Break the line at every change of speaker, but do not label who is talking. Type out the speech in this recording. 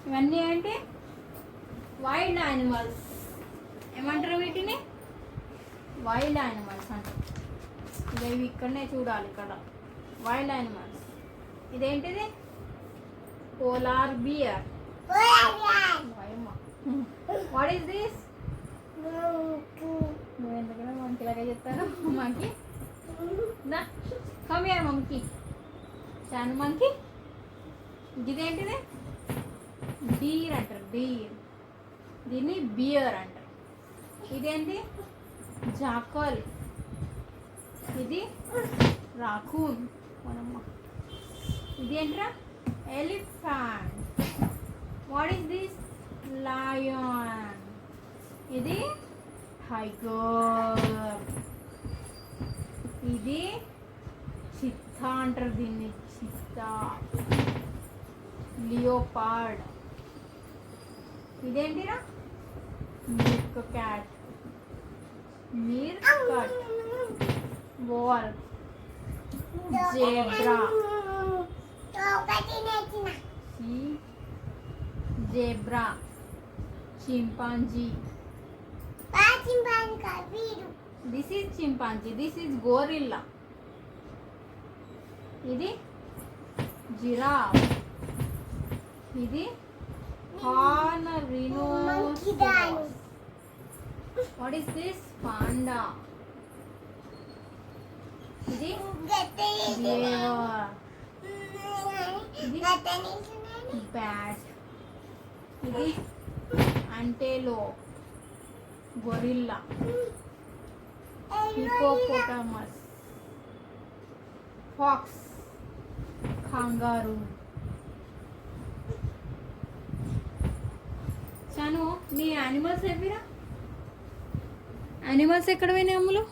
ఇవన్నీ ఏంటి? Wild animals. ఏమంటారు వీటిని? వైల్డ్ యానిమల్స్ అంటారు. ఇవి ఇక్కడనే చూడాలి, ఇక్కడ వైల్డ్ యానిమల్స్. ఇదేంటిది? Polar bear. What is this? నువ్వు ఎందుకంటే మనకి ఇలాగే చెప్తాను. మనకి come here monkey. Chanu monkey. ఇదేంటిది? డీర్ అంటారు, డీర్. దీన్ని బియర్ అంటారు. ఇదేంటి? జాకల్. ఇది రాకూన్. మనమ్మ. ఇదేంట్రా? Elephant. What is this? Lion. ఇది టైగర్. ఇది చిత్తా అంటారు దీన్ని, చిత్తా. లియోపార్డ్. ఇదేంటిరా? Meerkat. Meerkat. Whale. Zebra. Zebra. Chimpanzee. This is chimpanzee. This is gorilla. ఇది జిరాఫ్. ఇది horn rhinoceros. What is this? Panda. ఇది బేర్. ఇది బ్యాట్. ఇది antelope. Gorilla. Hippopotamus. Fox. Kangaroo. Chanu, నీ యానిమల్స్ ఏవిరా? యానిమల్స్ ఎక్కడ పోయినాయి అమ్ములు?